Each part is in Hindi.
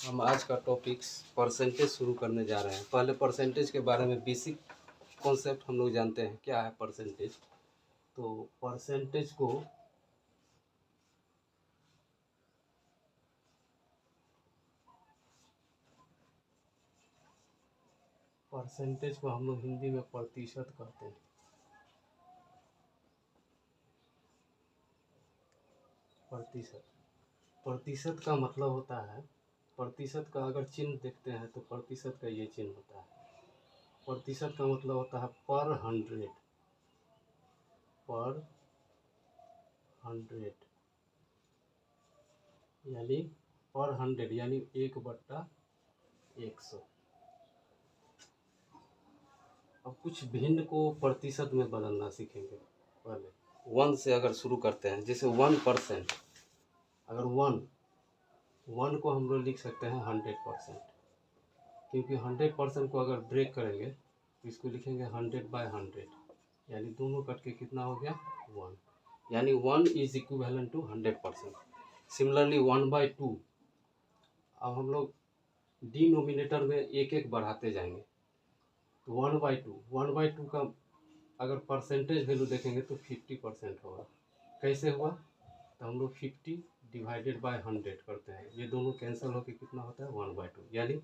हम आज का टॉपिक्स परसेंटेज शुरू करने जा रहे हैं। पहले परसेंटेज के बारे में बेसिक कॉन्सेप्ट हम लोग जानते हैं क्या है परसेंटेज। तो परसेंटेज को हम लोग हिंदी में प्रतिशत कहते हैं। प्रतिशत का मतलब होता है, प्रतिशत का अगर चिन्ह देखते हैं तो प्रतिशत का ये चिन्ह होता है। प्रतिशत का मतलब होता है पर हंड्रेड, यानी पर हंड्रेड यानी 1/100। अब कुछ भिन्न को प्रतिशत में बदलना सीखेंगे। पहले 1 से अगर शुरू करते हैं, जैसे 1%। अगर 1 को हम लोग लिख सकते हैं 100%, क्योंकि 100% को अगर ब्रेक करेंगे तो इसको लिखेंगे 100/100, यानी दोनों कट के कितना हो गया 1, यानी 1 इज इक्विवेलेंट टू 100%। सिमिलरली 1/2, अब हम लोग डिनोमिनेटर में एक एक बढ़ाते जाएंगे तो 1/2 का अगर परसेंटेज वैल्यू देखेंगे तो 50% होगा। कैसे हुआ, तो हम लोग 50/100 करते हैं, ये दोनों कैंसिल होकर कितना होता है 1/2, यानी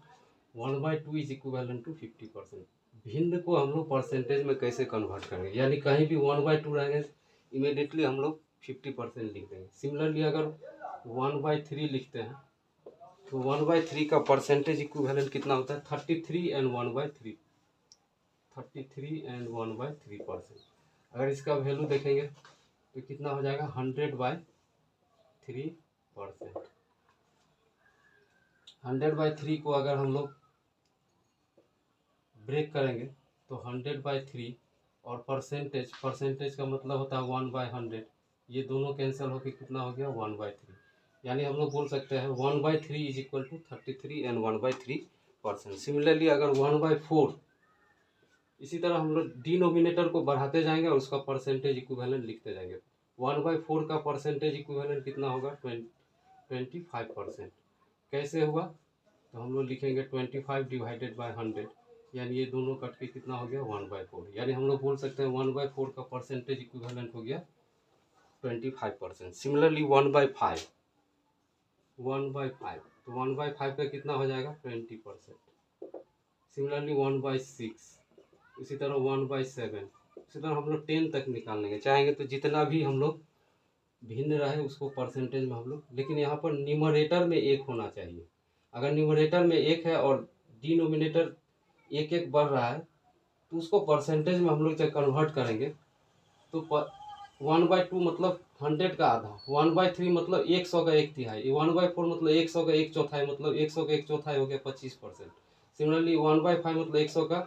1/2 इज इक्विवेलेंट टू 50%। भिन्न को हम लोग परसेंटेज में कैसे कन्वर्ट करेंगे, यानी कहीं भी 1/2 रहेंगे इमीडिएटली हम लोग 50% लिख देंगे। सिमिलरली अगर 1/3 लिखते हैं तो 1/3 का परसेंटेज इक्विवेलेंट कितना होता है 33 एंड 1/3%। अगर इसका वैल्यू देखेंगे तो कितना हो जाएगा 100/3%। 100/3 को अगर हम लोग ब्रेक करेंगे तो 100/3 और परसेंटेज का मतलब होता है 1/100, ये दोनों कैंसिल होकर कितना हो गया 1/3, यानी हम लोग बोल सकते हैं 1/3 is equal to 33 and 1/3%। Similarly अगर 1/4, इसी तरह हम लोग डिनोमिनेटर को बढ़ाते जाएंगे और उसका परसेंटेज इक्विवेलेंट लिखते जाएंगे। 1/4 का परसेंटेज इक्विवेलेंट कितना होगा 25%। कैसे हुआ, तो हम लोग लिखेंगे 25/100, यानी ये दोनों कट के कितना हो गया 1/4, यानी हम लोग बोल सकते हैं 1/4 का परसेंटेज इक्विवेलेंट हो गया 25%। सिमिलरली 1/5, तो 1/5 का कितना हो जाएगा 20%। सिमिलरली 1/6, इसी तरह 1/7, इसी तरह हम लोग 10 तक निकाल लेंगे। चाहेंगे तो जितना भी हम लोग भिन्न रहे उसको परसेंटेज में हम लोग, लेकिन यहाँ पर न्यूमरेटर में 1 होना चाहिए। अगर न्यूमरेटर में 1 है और डिनोमिनेटर एक एक बढ़ रहा है तो उसको परसेंटेज में हम लोग जब कन्वर्ट करेंगे तो 1/2 मतलब 100 का आधा, 1/3 मतलब 100 का 1/3, 1/4 मतलब 100 का 1/4, मतलब 100 का 1/4 हो गया 25%। सिमिलरली 1/5 मतलब 100 का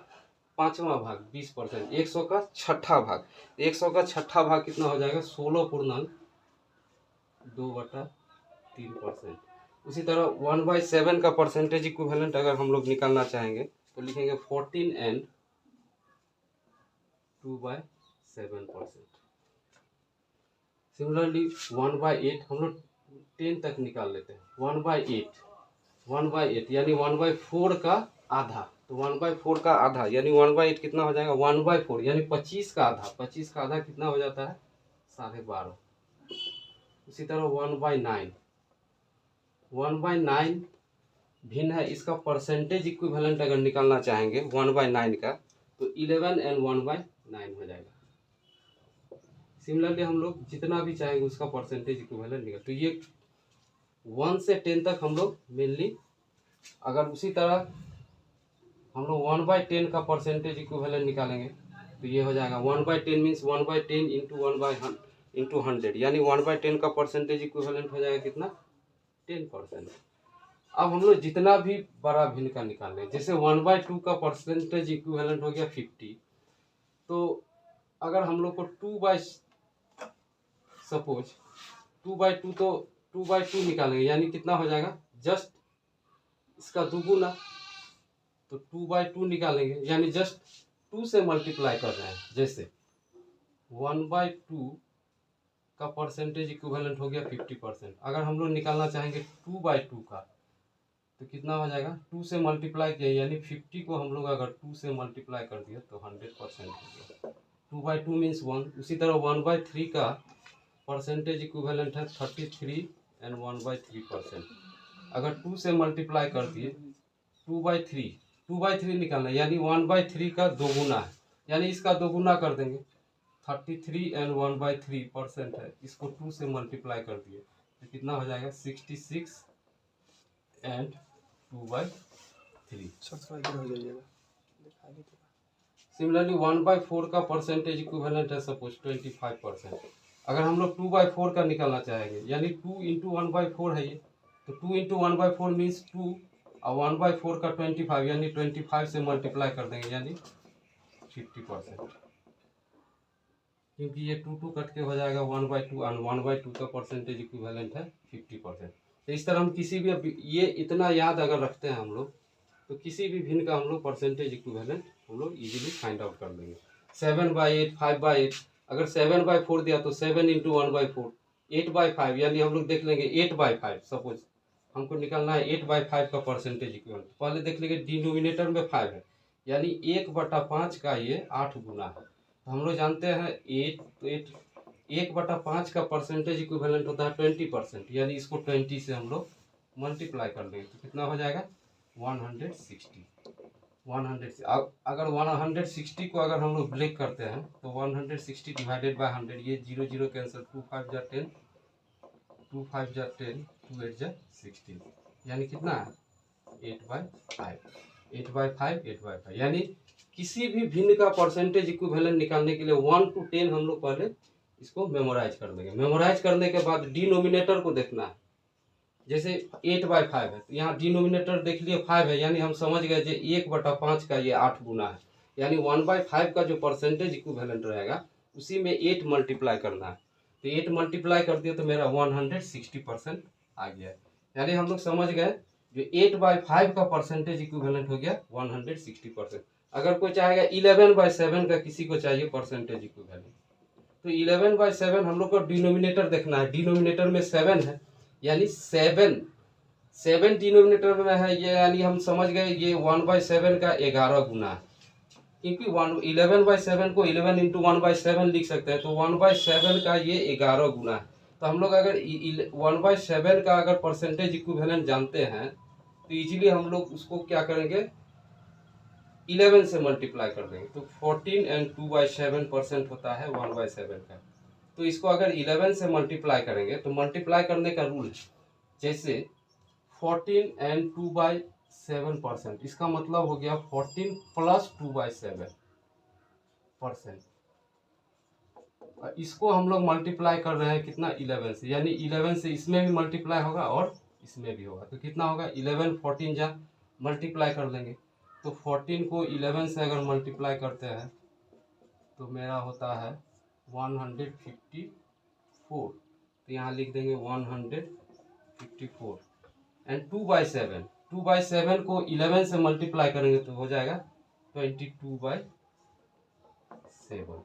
5वां भाग 20%, 100 का 6ठा भाग, 100 का 6ठा भाग कितना हो जाएगा 16.2/3%। उसी तरह 1/7 का परसेंटेज इक्विवेलेंट अगर हम लोग निकालना चाहेंगे तो लिखेंगे 14 एंड 2/7%। सिमिलरली 1/8 हम लोग 10 तक निकाल लेते हैं। 1/8 यानी 1/4 का आधा, तो 1/4 का आधा यानी 1/8 कितना हो जाएगा 1/4, यानी 25 का आधा, 25 का आधा कितना हो जाता है 12.5। उसी तरह 1/9 भिन्न है, इसका परसेंटेज इक्विवेलेंट अगर निकालना चाहेंगे 1/9 का तो 11 एंड 1/9 हो जाएगा। सिमिलरली हम लोग जितना भी चाहेंगे उसका परसेंटेज इक्विवेलेंट निकाल, तो ये 1 से 10 तक हम लोग मेनली, अगर उसी तरह हम लोग 1/10 का परसेंटेज इक्विवेलेंट निकालेंगे तो ये हो जाएगा 1/10 मीन्स 1/10 इंटू 100, यानी 1/10 का परसेंटेज इक्विवेलेंट हो जाएगा कितना 10%। अब हम लोग जितना भी बड़ा भिन्न का निकाल लें, जैसे 1/2 का परसेंटेज इक्विवेलेंट हो गया 50, तो अगर हम लोग को 2/2 तो 2/2 निकालेंगे, यानी कितना हो जाएगा जस्ट इसका दुगुना, तो 2/2 निकालेंगे यानी जस्ट 2 से मल्टीप्लाई कर रहे हैं। जैसे 1/2 का परसेंटेज इक्विवेलेंट हो गया 50%, अगर हम लोग निकालना चाहेंगे 2/2 का तो कितना हो जाएगा, 2 से मल्टीप्लाई किया यानी 50 को हम लोग अगर 2 से मल्टीप्लाई कर दिया तो 100% हो गया। 2/2 मीन्स 1। उसी तरह 1/3 का परसेंटेज इक्विवेलेंट है 33 एंड 1/3%। अगर 2 से मल्टीप्लाई कर दिए 2/3 निकालना यानी 1/3 का दोगुना है, यानी इसका दोगुना कर देंगे। 33 एंड 1/3% है, इसको 2 से मल्टीप्लाई कर दिए तो कितना हो जाएगा, 66 एंड 2/3। सिमिलरली 1/4 का परसेंटेज इक्विवेलेंट है सपोज 25%। अगर हम लोग 2/4 का निकालना चाहेंगे यानी 2 इंटू 1/4 है ये, तो 2 इंटू 1/4 मीन्स 2 और 1/4 का 25 यानी 25 से मल्टीप्लाई कर देंगे यानी 50%, क्योंकि ये 2 कट के हो जाएगा 1/2 और 1/2 का परसेंटेज इक्विवेलेंट है 50%। तो इस तरह हम किसी भी, ये इतना याद अगर रखते हैं हम लोग तो किसी भी भिन्न का हम लोग परसेंटेज इक्विवेलेंट हम लोग इजीली फाइंड आउट कर लेंगे। 7/8, 5/8, अगर 7/4 दिया तो 7 इंटू 1/4, 8/5 यानी हम लोग देख लेंगे 8/5। सपोज हमको निकालना है 8/5 का परसेंटेज इक्विवेलेंट। पहले देख लेंगे डिनोमिनेटर में 5 है यानी 1/5 का ये 8 गुना है। तो हम लोग जानते हैं 1/5 का परसेंटेज इक्विवेलेंट होता है 20%, यानी इसको 20 से हम लोग मल्टीप्लाई कर देंगे तो कितना हो जाएगा 160। अगर 160 को अगर हम लोग ब्रेक करते हैं तो 160 डिवाइडेड बाय 100, ये 0 0 कैंसिल, 2 5 जा 10, 2 5 जा 10, 2 8 जा 16, यानी कितना है 8/5, 8/5, 8/5। यानी किसी भी भिन्न का परसेंटेज इक्विवेलेंट निकालने के लिए 1 to 10 हम लोग पहले इसको मेमोराइज कर देंगे। मेमोराइज करने के बाद डिनोमिनेटर को देखना है। जैसे 8/5 है तो यहाँ डिनोमिनेटर देख लिए 5 है, यानी हम समझ गए जो 1/5 का ये 8 गुना है, यानी 1/5 का जो परसेंटेज इक्विवेलेंट रहेगा उसी में 8 मल्टीप्लाई करना है। तो 8 मल्टीप्लाई कर दिया तो मेरा 160% आ गया। यानी हम लोग समझ गए जो 8/5 का परसेंटेज इक्विवेलेंट हो गया 160%। अगर कोई चाहेगा 11/7 का किसी को चाहिए परसेंटेज इक्विवेलेंट, तो 11/7 हम लोग को डिनोमिनेटर देखना है। डिनोमिनेटर में 7 है यानी 7 डिनोमिनेटर में है ये, यानी हम समझ गए ये 1/7 का 11 गुना है, क्योंकि 11/7 को 11 इंटू 1/7 लिख सकते हैं, तो 1/7 का ये 11 गुना है। तो हम लोग अगर 1/7 का अगर परसेंटेज इक्विवेलेंट जानते हैं तो इजीली हम लोग उसको क्या करेंगे 11 से मल्टीप्लाई कर देंगे, तो 14 एंड 2/7% होता है 1/7 का। तो इसको अगर 11 से मल्टीप्लाई करेंगे तो मल्टीप्लाई करने का रूल है जैसे 14 एंड 2/7%, इसका मतलब हो गया 14 प्लस 2/7%। इसको हम लोग मल्टीप्लाई कर रहे हैं कितना 11 से, यानी 11 से इसमें भी मल्टीप्लाई होगा और इसमें भी होगा, तो कितना होगा 11 14 जा मल्टीप्लाई कर लेंगे। तो 14 को 11 से अगर मल्टीप्लाई करते हैं तो मेरा होता है 154, तो यहाँ लिख देंगे 154 एंड 2/7 को 11 से मल्टीप्लाई करेंगे तो हो जाएगा 22/7,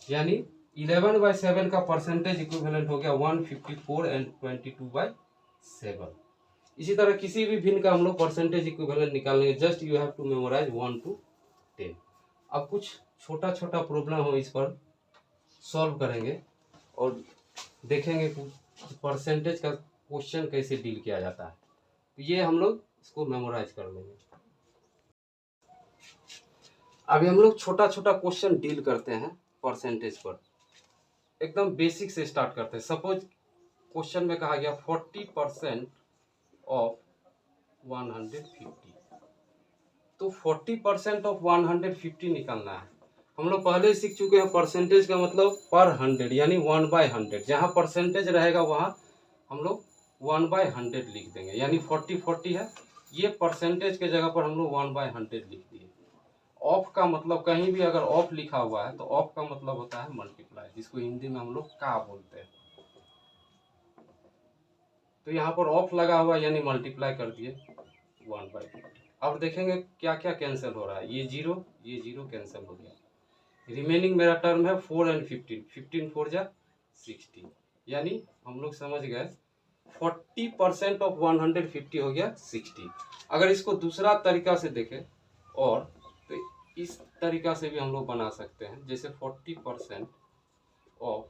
यानी 11/7 का परसेंटेज इक्विवेलेंट हो गया 154 एंड 22/7। इसी तरह किसी भी भिन्न का हम लोग परसेंटेज इक्विवेलेंट निकालेंगे, just you have to memorise 1 to 10। अब कुछ छोटा छोटा प्रॉब्लम हो इस पर सॉल्व करेंगे और देखेंगे परसेंटेज का क्वेश्चन कैसे डील किया जाता है, तो ये हम लोग इसको मेमोराइज कर लेंगे। अभी हम लोग छोटा छोटा क्वेश्चन डील करते हैं परसेंटेज पर, एकदम बेसिक से स्टार्ट करते हैं। सपोज क्वेश्चन में कहा गया 40% ऑफ 150, तो 40% ऑफ 150 निकालना है। हम लोग पहले ही सीख चुके हैं परसेंटेज का मतलब पर 100 यानी 1/100, जहाँ परसेंटेज रहेगा वहाँ हम लोग 1/100 लिख देंगे, यानी 40 है, ये परसेंटेज के जगह पर हम लोग 1/100 लिख दिए। ऑफ का मतलब कहीं भी अगर ऑफ लिखा हुआ है तो ऑफ का मतलब होता है मल्टीप्लाई, जिसको हिंदी में हम लोग का बोलते हैं। तो यहाँ पर ऑफ लगा हुआ यानी मल्टीप्लाई कर दिए 1/50। अब देखेंगे क्या क्या कैंसिल हो रहा है, ये जीरो कैंसिल हो गया। रिमेनिंग मेरा टर्म है 4 एंड 15, 15 4 जा 16, यानी हम लोग समझ गए 40% ऑफ 150 हो गया 60। अगर इसको दूसरा तरीका से देखें और तो इस तरीका से भी हम लोग बना सकते हैं, जैसे 40% ऑफ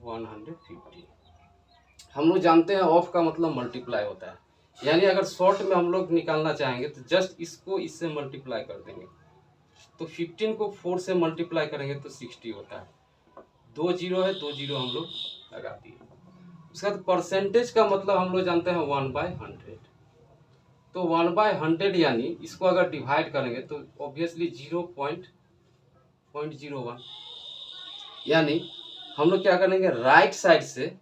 150। हम लोग जानते हैं ऑफ का मतलब मल्टीप्लाई होता है, यानी अगर शॉर्ट में हम लोग निकालना चाहेंगे तो जस्ट इसको इससे मल्टीप्लाई कर देंगे। तो 15 को 4 से मल्टीप्लाई करेंगे तो 60 होता है। 2 जीरो है, 2 जीरो हम लोग लगा दिए। उसके बाद परसेंटेज का मतलब हम लोग जानते हैं 1/100। तो 1/100 यानी इसको अगर डिवाइड करेंगे तो ऑब्वियसली 0.01, यानी हम लोग क्या करेंगे, राइट साइड से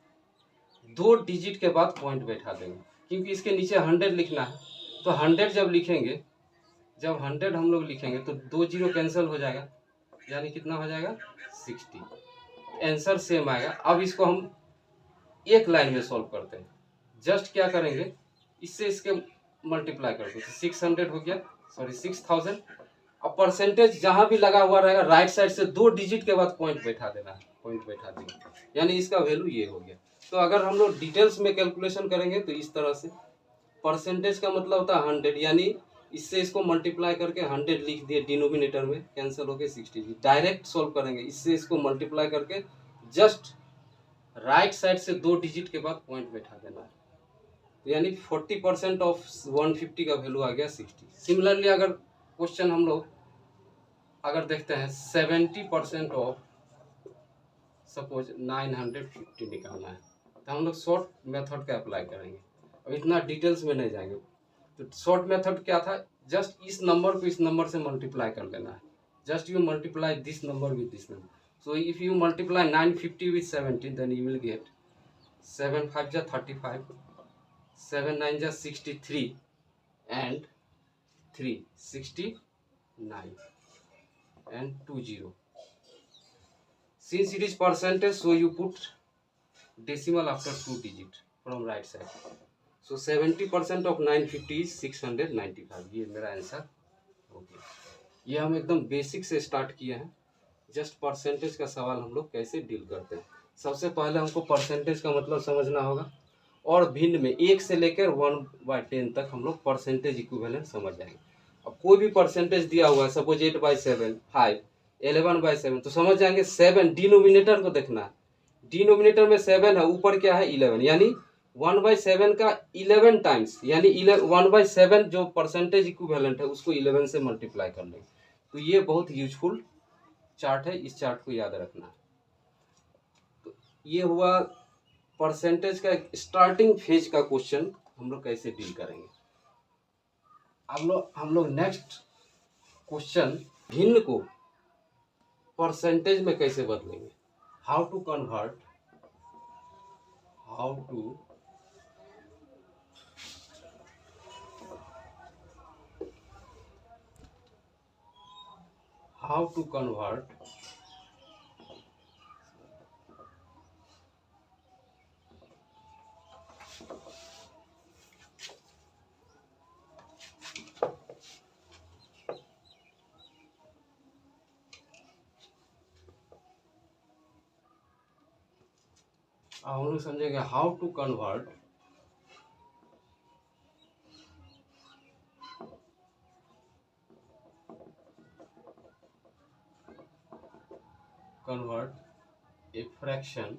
2 डिजिट के बाद पॉइंट बैठा देंगे, क्योंकि इसके नीचे 100 लिखना है। तो 100 जब लिखेंगे, जब 100 हम लोग लिखेंगे तो 2 जीरो कैंसिल हो जाएगा, यानी कितना हो जाएगा 60। आंसर सेम आएगा। अब इसको हम एक लाइन में सॉल्व करते हैं। जस्ट क्या करेंगे, इससे इसके मल्टीप्लाई कर दो, 600 हो गया, सॉरी 6000। अब परसेंटेज जहां भी लगा हुआ रहेगा राइट साइड से 2 डिजिट के बाद पॉइंट बैठा देना है, पॉइंट बैठा देंगे, यानी इसका वैल्यू ये हो गया। तो अगर हम लोग डिटेल्स में कैलकुलेशन करेंगे तो इस तरह से परसेंटेज का मतलब होता है 100, यानी इससे इसको मल्टीप्लाई करके 100 लिख दिए डिनोमिनेटर में, कैंसिल हो गए 60। डायरेक्ट सॉल्व करेंगे, इससे इसको मल्टीप्लाई करके जस्ट राइट साइड से 2 डिजिट के बाद पॉइंट बैठा देना है। तो यानी 40% ऑफ 150 का वैल्यू आ गया 60। सिमिलरली अगर क्वेश्चन हम लोग अगर देखते हैं 70% ऑफ सपोज 950 निकालना है, तो हम लोग शॉर्ट मेथड का अप्लाई करेंगे। अब इतना डिटेल्स में नहीं जाएंगे। तो शॉर्ट मेथड क्या था, जस्ट इस नंबर को इस नंबर से मल्टीप्लाई कर लेना है। Just you multiply this number with this number. So if you multiply 950 with 70, then you will get 7 5 जा 35, 7 9 जा 63, and 3 69, and 2 0. Since it is percentage, so you put decimal after 2 digit from right side. So 70% of 950 is 695. ये मेरा आंसर हो गया। ये हम एकदम बेसिक से स्टार्ट किए हैं। जस्ट परसेंटेज का सवाल हम लोग कैसे डील करते हैं। सबसे पहले हमको परसेंटेज का मतलब समझना होगा, और भिन्न में 1 से लेकर 1/10 तक हम लोग परसेंटेज इक्विवेलेंट समझ जाएंगे। अब कोई भी परसेंटेज दिया हुआ है, सपोज 8/7, 5, 11/7, तो समझ जाएंगे 7 डिनोमिनेटर को देखना है। डिनोमिनेटर में 7 है, ऊपर क्या है 11, यानी 1/7 का 11 टाइम्स, यानी 1/7 जो परसेंटेज इक्विवेलेंट है उसको 11 से मल्टीप्लाई कर लेंगे। तो ये बहुत यूजफुल चार्ट है, इस चार्ट को याद रखना है। तो ये हुआ परसेंटेज का स्टार्टिंग फेज का क्वेश्चन, हम लोग कैसे डील करेंगे। हम लोग नेक्स्ट क्वेश्चन, भिन्न को परसेंटेज में कैसे बदलेंगे। हाउ टू कन्वर्ट हम लोग समझेंगे how to convert a fraction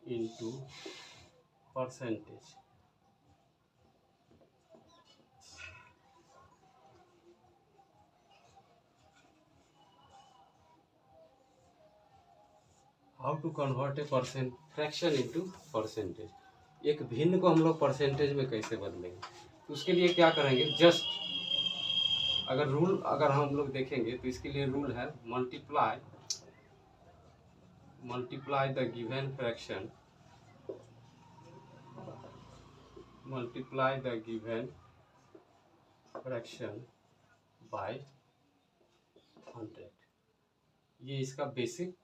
into percentage। How to convert a fraction into percentage. एक भिन्न को हम लोग परसेंटेज में कैसे बदलेंगे, तो उसके लिए क्या करेंगे, जस्ट अगर हम लोग देखेंगे तो इसके लिए रूल है multiply the given fraction by 100। ये इसका बेसिक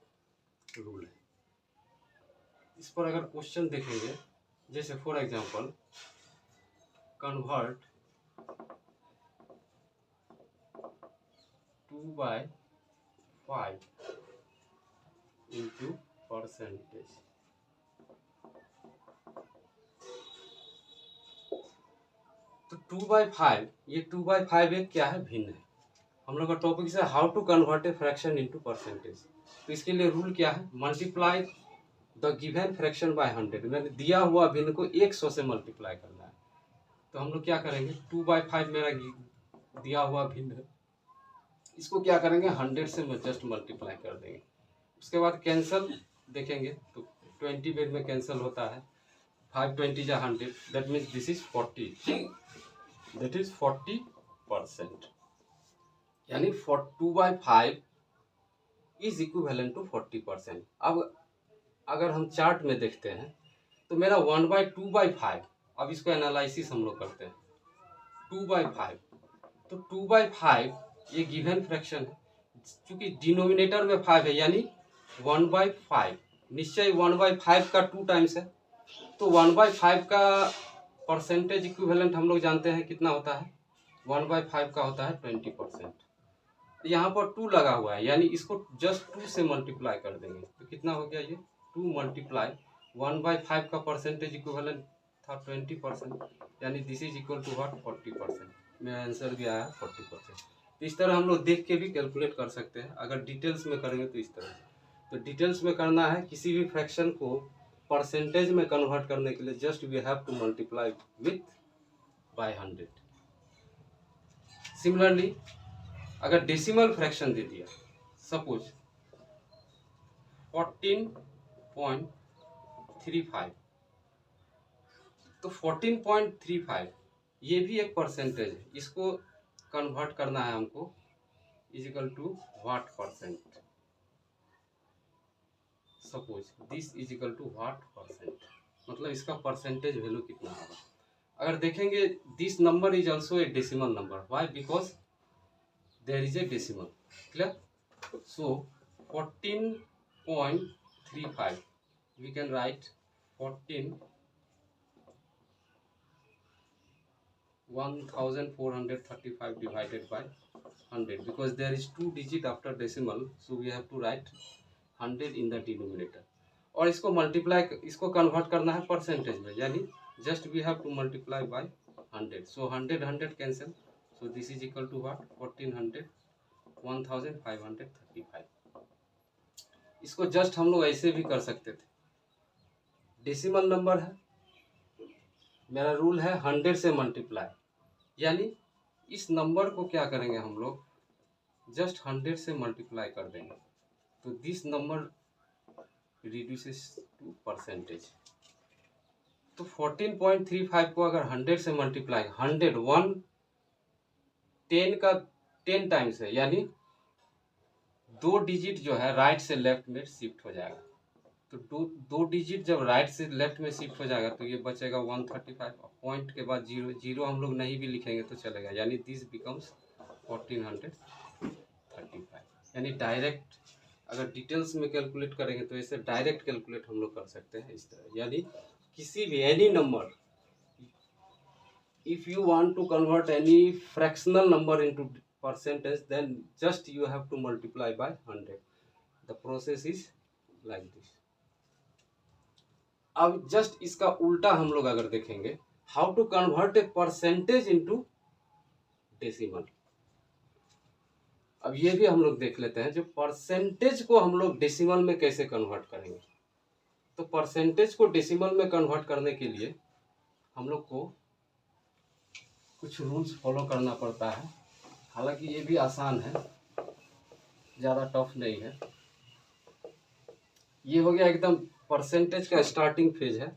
रूल है। इस पर अगर क्वेश्चन देखेंगे, जैसे for example convert 2/5 into percentage. तो 2/5, ये 2/5 एक क्या है, भिन्न है। हम लोग का टॉपिक है how to convert a fraction into percentage. तो इसके लिए रूल क्या है, multiply the given fraction by 100। मैंने दिया हुआ भिन्न को 100 से मल्टीप्लाई करना है। तो हम लोग क्या करेंगे, 2/5 मेरा दिया हुआ भिन्न है, इसको क्या करेंगे 100 से जस्ट मल्टीप्लाई कर देंगे। उसके बाद कैंसल देखेंगे तो 20 बेर में कैंसिल होता है, 5 20 जा 100, that means this is 40, that is 40%। यानी 2/5 इज इक्विवेलेंट टू 40%। अब अगर हम चार्ट में देखते हैं तो मेरा 1/2/5, अब इसको एनालिसिस हम लोग करते हैं। 2/5, तो 2/5 ये गिवन फ्रैक्शन है, क्योंकि डिनोमिनेटर में 5 है, यानी 1/5 निश्चय 1/5 का 2 टाइम्स है। तो 1/5 का परसेंटेज इक्विवेलेंट हम लोग जानते हैं कितना होता है, 1/5 का होता है 20%। यहाँ पर 2 लगा हुआ है, यानी इसको जस्ट 2 से मल्टीप्लाई कर देंगे तो कितना हो गया, ये 2 मल्टीप्लाई 1/5 का परसेंटेज इक्विवेलेंट था 20%, यानी this is equal to what, 40%। मेरा आंसर भी आया 40%। तो इस तरह हम लोग देख के भी कैलकुलेट कर सकते हैं। अगर डिटेल्स में करेंगे तो इस तरह, तो डिटेल्स में करना है किसी भी फ्रैक्शन को परसेंटेज में कन्वर्ट करने के लिए just we have to multiply with by 100। Similarly अगर डेसिमल फ्रैक्शन दे दिया, सपोज 14.35, तो 14.35 ये भी एक परसेंटेज है, इसको कन्वर्ट करना है हमको is equal to what percent. Suppose this is equal to what percent, मतलब इसका परसेंटेज वैल्यू कितना होगा। अगर देखेंगे this number is also a decimal number, why, because there is a decimal, clear? So 14.35 we can write 1435 divided by 100, because there is 2 digit after decimal, so we have to write 100 in the denominator। और इसको मल्टीप्लाई, इसको कन्वर्ट करना है परसेंटेज में, यानी just we have to multiply by 100। So 100 100 cancel, so this is equal to what, 1535। इसको जस्ट हम लोग ऐसे भी कर सकते थे, डेसिमल नंबर है, मेरा रूल है 100 से मल्टीप्लाई, यानी इस नंबर को क्या करेंगे हम लोग, जस्ट 100 से मल्टीप्लाई कर देंगे, तो this number reduces to percentage. तो 14.35 को अगर 100 से मल्टीप्लाई, 100 1 10 का 10 टाइम्स है, यानी 2 डिजिट जो है राइट से लेफ्ट में शिफ्ट हो जाएगा। तो दो डिजिट जब राइट से लेफ्ट में शिफ्ट हो जाएगा तो ये बचेगा 135, पॉइंट के बाद 0 0 हम लोग नहीं भी लिखेंगे तो चलेगा, यानी दिस बिकम्स 1435। यानी डायरेक्ट अगर डिटेल्स में कैलकुलेट करेंगे तो ऐसे डायरेक्ट कैलकुलेट हम लोग कर सकते हैं इस तरह। यानी किसी भी any number, if you want to convert any fractional number into percentage, then just you have to multiply by 100। the process is like this। अब जस्ट इसका उल्टा हम लोग अगर देखेंगे, how to convert a percentage into decimal. अब ये भी हम लोग देख लेते हैं, जो परसेंटेज को हम लोग डेसिमल में कैसे कन्वर्ट करेंगे। तो परसेंटेज को डेसिमल में कन्वर्ट करने के लिए हम लोग को कुछ रूल्स फॉलो करना पड़ता है, हालांकि ये भी आसान है, ज़्यादा टफ नहीं है। ये हो गया एकदम परसेंटेज का स्टार्टिंग फेज है,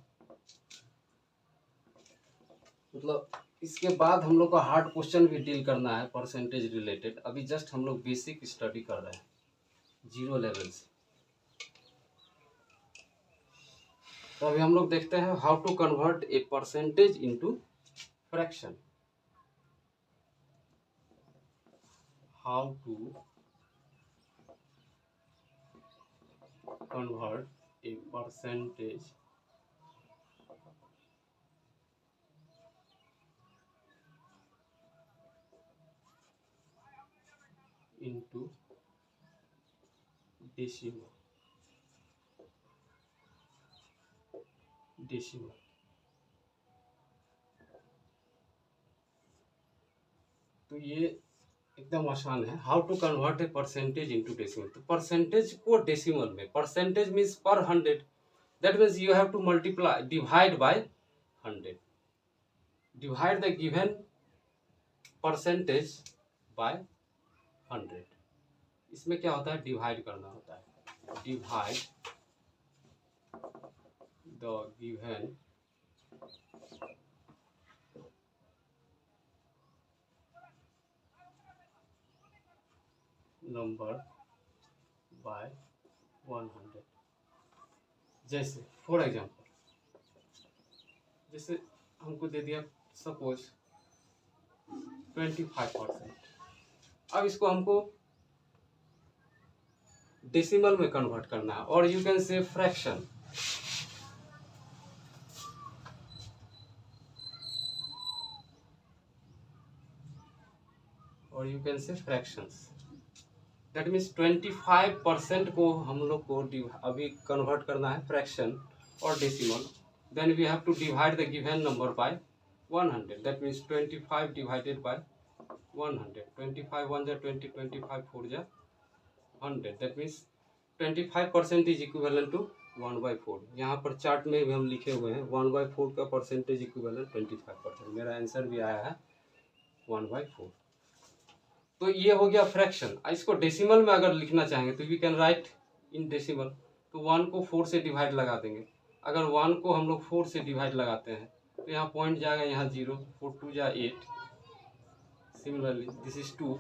मतलब इसके बाद हम लोग को हार्ड क्वेश्चन भी डील करना है परसेंटेज रिलेटेड। अभी जस्ट हम लोग बेसिक स्टडी कर रहे हैं 0 लेवल से। तो अभी हम लोग देखते हैं how to convert a percentage into fraction. How to convert a percentage into decimal। तो ये एकदम आसान है। How to convert a percentage into decimal. तो परसेंटेज को डेसिमल में, percentage means per 100, that means you have to multiply, divide by 100, divide the given percentage by 100। इसमें क्या होता है, डिवाइड करना होता है। Divide the given number by 100। जैसे फॉर एग्जाम्पल, जैसे हमको दे दिया सपोज 25%। अब इसको हमको डेसिमल में कन्वर्ट करना है, और यू कैन से फ्रैक्शन, और you can say fractions. That means 25% को हम लोग को अभी कन्वर्ट करना है फ्रैक्शन और decimal. Then we have to divide the given number by 100। That means 25 divided by 100। 25 1 जा 20, 25 4 जा 100। That means 25% is equivalent to 1/4। यहाँ पर चार्ट में भी हम लिखे हुए हैं 1/4 का परसेंटेज इक्विवेलेंट 25%। मेरा आंसर भी आया है 1/4। तो ये हो गया फ्रैक्शन। इसको डेसिमल में अगर लिखना चाहेंगे तो we can write in decimal. तो 1 को 4 से डिवाइड लगा देंगे। अगर 1 को हम लोग 4 से डिवाइड लगाते हैं तो यहाँ पॉइंट जाएगा, यहाँ 0, 4 2 जा 8। Similarly this is 2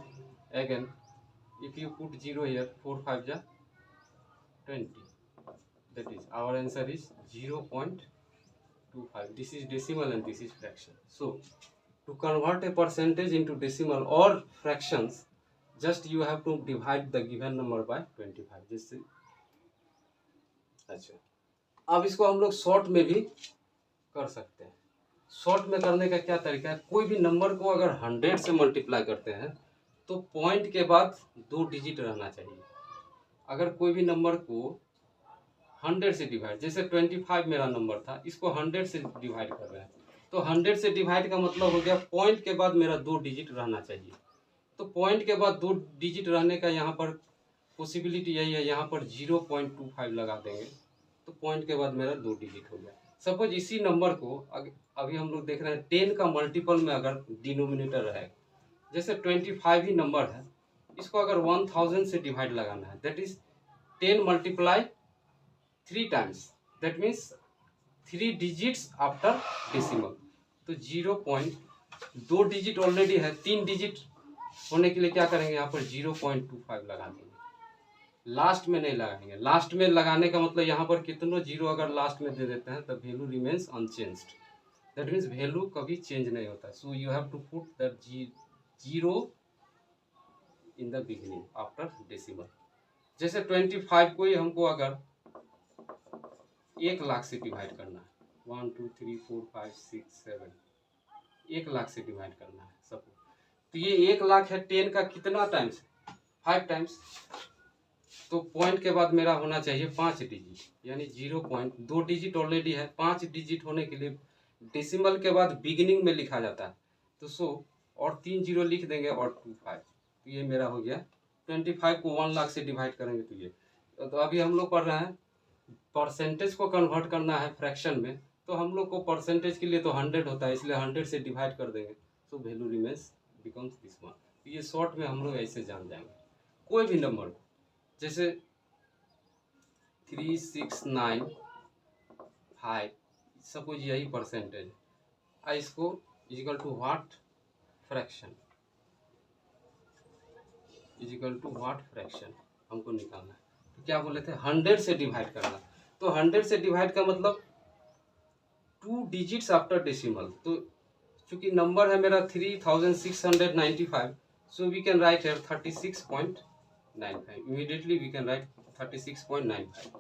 again, if you put 0 here, 4 5 जा 20। That is our answer is 0.25। This is decimal and this is fraction. So to convert a percentage into decimal or fractions, just you have to divide the given number by 25। जिससे अच्छा, अब इसको हम लोग शॉर्ट में भी कर सकते हैं। शॉर्ट में करने का क्या तरीका है, कोई भी नंबर को अगर 100 से मल्टीप्लाई करते हैं तो पॉइंट के बाद 2 डिजिट रहना चाहिए। अगर कोई भी नंबर को 100 से डिवाइड, जैसे 25 मेरा नंबर था, इसको 100 से डिवाइड कर रहे हैं, तो 100 से डिवाइड का मतलब हो गया पॉइंट के बाद मेरा 2 डिजिट रहना चाहिए। तो पॉइंट के बाद 2 डिजिट रहने का यहाँ पर पॉसिबिलिटी यही है, यहाँ पर 0.25 लगा देंगे तो पॉइंट के बाद मेरा 2 डिजिट हो गया। सपोज इसी नंबर को अभी हम लोग देख रहे हैं 10 का मल्टीपल में अगर डिनोमिनेटर रहेगा, जैसे 25 ही नंबर है, इसको अगर 1000 से डिवाइड लगाना है, that is 10 multiply 3 times, that means 3 digits after decimal. तो 0.2 डिजिट ऑलरेडी है, 3 डिजिट होने के लिए क्या करेंगे, यहाँ पर 0.25 लगा देंगे। लास्ट में नहीं लगाएंगे। लास्ट में लगाने का मतलब यहाँ पर कितनों जीरो अगर लास्ट में दे देते हैं तो value remains unchanged. That means value कभी चेंज नहीं होता। So you have to put that 0 in the beginning after decimal. जैसे 25 को ही हमको अगर 1 लाख से डिवाइड करना है, 1 2 3 4 5 6 7, 1 लाख से डिवाइड करना है सब, तो ये 1 लाख है 10 का कितना टाइम्स, 5 टाइम्स। तो पॉइंट के बाद मेरा होना चाहिए 5 डिजिट, यानी 0.2 डिजिट ऑलरेडी है, 5 डिजिट होने के लिए डेसिमल के बाद बिगिनिंग में लिखा जाता है। तो सो और 3 जीरो लिख देंगे और 25, तो ये मेरा हो गया। 25 को 1 लाख से डिवाइड करेंगे तो ये, तो अभी हम लोग पढ़ रहे हैं परसेंटेज को कन्वर्ट करना है फ्रैक्शन में, तो हम लोग को परसेंटेज के लिए तो 100 होता है, इसलिए 100 से डिवाइड कर देंगे, so value remains becomes this one. ये शॉर्ट में हम लोग ऐसे जान जाएंगे। कोई भी नंबर को, जैसे 3695 सपोज यही परसेंटेज है, इसको equal to what fraction, equal to what fraction हमको निकालना है। तो क्या बोले थे, 100 से डिवाइड करना। तो 100 से डिवाइड का मतलब 2 डिजिट्स आफ्टर डेसिमल। तो चूंकि नंबर है मेरा 3695, so we can write here 36.95। 95, immediately we can write 36.95।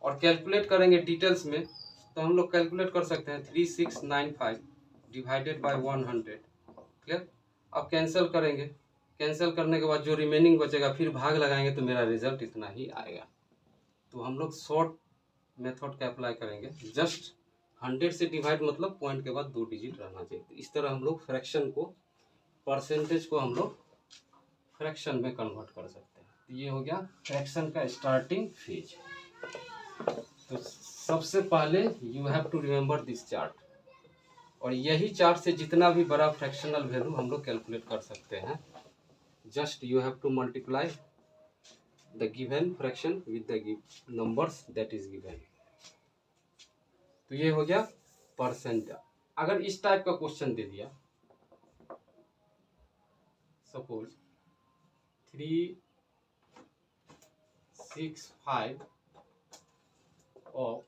और कैलकुलेट करेंगे डिटेल्स में तो हम लोग कैलकुलेट कर सकते हैं 3695 डिवाइडेड बाय 100। क्लियर। अब कैंसिल करेंगे, कैंसिल करने के बाद जो रिमेनिंग बचेगा फिर भाग लगाएंगे तो मेरा रिजल्ट इतना ही आएगा। तो हम लोग शॉर्ट मेथड का अप्लाई करेंगे। जस्ट 100 से डिवाइड मतलब पॉइंट के बाद 2 डिजिट रहना चाहिए। तो इस तरह हम लोग फ्रैक्शन को, परसेंटेज को हम लोग फ्रैक्शन में कन्वर्ट कर सकते हैं। तो ये हो गया फ्रैक्शन का स्टार्टिंग फेज। तो सबसे पहले you have to remember this chart, और यही चार्ट से जितना भी बड़ा फ्रैक्शनल वैल्यू हम लोग कैलकुलेट कर सकते हैं। Just you have to multiply the given fraction with the numbers that is given. तो ये हो गया परसेंट। अगर इस टाइप का क्वेश्चन दे दिया, सपोज 365 और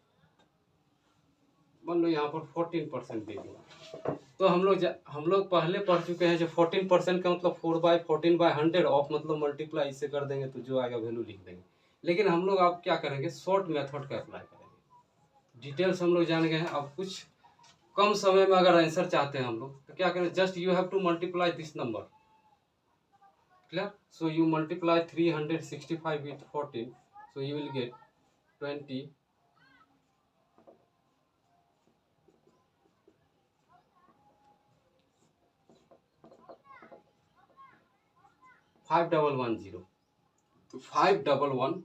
मान लो यहाँ पर 14% दे दिया, तो हम लोग पहले पढ़ चुके हैं जो 14% का मतलब 4/14/100 ऑफ मतलब मल्टीप्लाई इससे कर देंगे तो जो आएगा वैल्यू लिख देंगे। लेकिन हम लोग अब क्या करेंगे, शॉर्ट मेथड का अप्लाई करेंगे। डिटेल्स हम लोग जान गए हैं। अब कुछ कम समय में अगर आंसर चाहते हैं हम लोग तो क्या करें, just you have to multiply this number. Clear. So you multiply 365 with 14, so you will get 20 5110। तो 5110,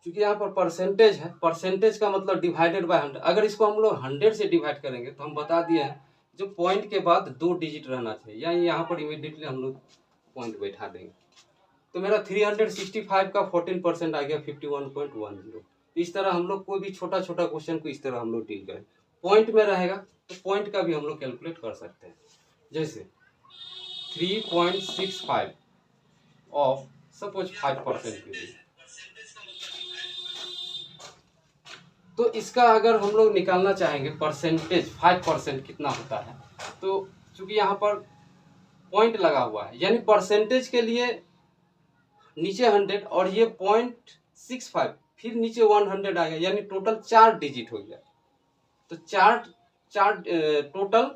क्योंकि यहाँ पर परसेंटेज है, परसेंटेज का मतलब डिवाइडेड बाय 100। अगर इसको हम लोग 100 से डिवाइड करेंगे तो हम बता दिए हैं जो पॉइंट के बाद 2 डिजिट रहना चाहिए, यानी यहाँ पर इमीडिएटली हम लोग पॉइंट बैठा देंगे। तो मेरा 365 का 14% आ गया 51.10। इस तरह हम लोग कोई भी छोटा छोटा क्वेश्चन को इस तरह हम लोग डील करें। पॉइंट में रहेगा तो पॉइंट का भी हम लोग कैलकुलेट कर सकते हैं। जैसे 3.65 ऑफ सपोज 5% के लिए, तो इसका अगर हम लोग निकालना चाहेंगे परसेंटेज 5% कितना होता है, तो चूंकि यहाँ पर पॉइंट लगा हुआ है यानी परसेंटेज के लिए नीचे 100 और ये 0.65 फिर नीचे 100 आ गया, यानी टोटल 4 डिजिट हो गया। तो चार चार टोटल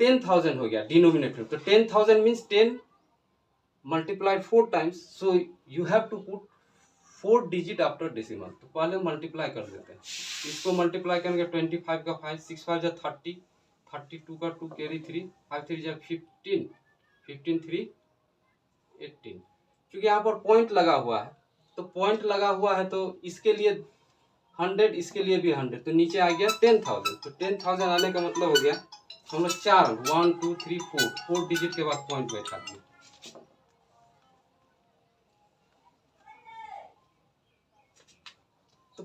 10,000 हो गया डिनोमिनेटर। तो 10,000 means 10 multiplied 4 times, so you have to put 4 digit after decimal. तो पहले मल्टीप्लाई कर देते हैं। इसको मल्टीप्लाई करेंगे 25 का 5, 6 5 जा 30, 32 का 2 कैरी 3, 5 3 जा 15, 15 3 18। क्योंकि यहाँ पर पॉइंट लगा हुआ है, तो पॉइंट लगा हुआ है तो इसके लिए 100, इसके लिए भी 100, तो नीचे आ गया 10,000। तो 10,000 आने का मतलब हो गया हम लोग 4 1 2 3 4 डिजिट के बाद पॉइंट बैठा दिए। तो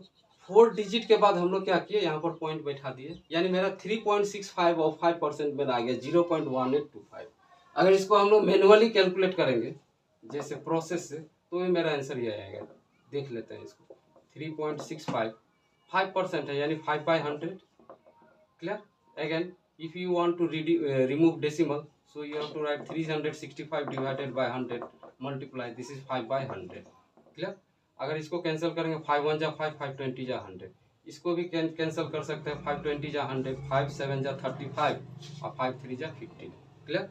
4 डिजिट के बाद हम लोग क्या किए, यहाँ पर पॉइंट बैठा दिए, यानी मेरा 3.65 और 5% मेरा आ गया 0.1825। अगर इसको हम लोग मैनुअली कैलकुलेट करेंगे जैसे प्रोसेस से, तो ये मेरा आंसर ये आएगा। देख लेते हैं इसको। 3.65 5% है यानी 5/100। Clear. Again if you want to remove decimal, so you have to write 365 divided by 100 multiply this is 5/100। Clear. अगर इसको कैंसिल करेंगे 5 1 जा 5, 5 20 जा 100, इसको भी कैंसिल कर सकते हैं 5 20 जा 100, 5 7 जा 35 और 5 3 जा 15। क्लियर।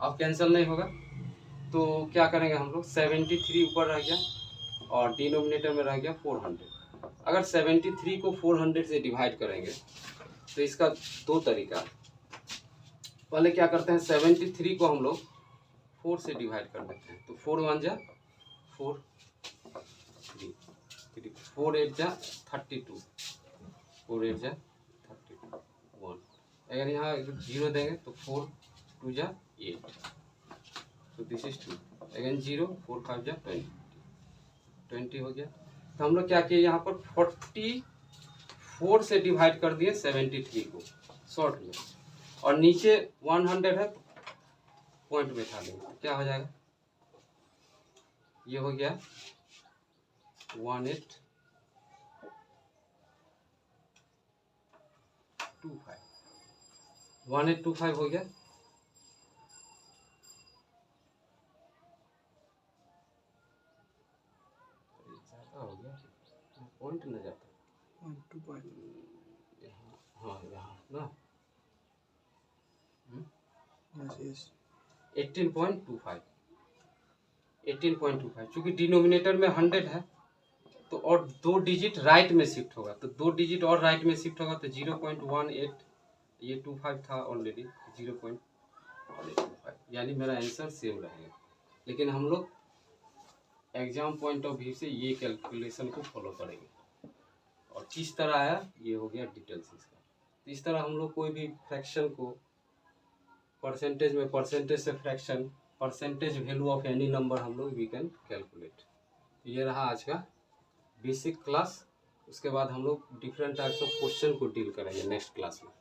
अब कैंसिल नहीं होगा तो क्या करेंगे हम लोग, 73 ऊपर रह गया और डिनोमिनेटर में रह गया 400। अगर 73 को 400 से डिवाइड करेंगे तो इसका 2 तरीका। पहले क्या करते हैं, 73 को हम लोग 4 से डिवाइड कर देते हैं। तो 4 1 जा 4, 3 4 8 जा 32, 4 8 जा 32 1। अगर यहाँ 0 देंगे तो 4 2 जा 8, तो दिस इज 2। अगेन 0 4 5 जा 20 हो गया। तो हम लोग क्या किए, यहाँ पर 44 से डिवाइड कर दिए 73 को शॉर्ट में, और नीचे 100 है तो पॉइंट बैठा देंगे। तो क्या हो जाएगा, ये हो गया 1825 हो गया। पॉइंट न जाता 2 पॉइंट यहाँ, हाँ यहाँ ना यस 18.25 चूंकि डिनोमिनेटर में 100 है तो और 2 डिजिट राइट में शिफ्ट होगा, तो 2 डिजिट और राइट में शिफ्ट होगा तो 0.18, ये 25 था ऑलरेडी, 0.1825, यानी मेरा आंसर सेम रहेगा। लेकिन हम लोग एग्जाम पॉइंट ऑफ व्यू से ये कैलकुलेशन को फॉलो करेंगे। और किस तरह आया ये हो गया डिटेल्स इसका। तो इस तरह हम लोग कोई भी फ्रैक्शन को परसेंटेज में, परसेंटेज से fraction, percentage value of any number हम लोग वी कैन कैलकुलेट। ये रहा आज का बेसिक क्लास। उसके बाद हम लोग डिफरेंट टाइप्स ऑफ क्वेश्चन को डील करेंगे नेक्स्ट क्लास में।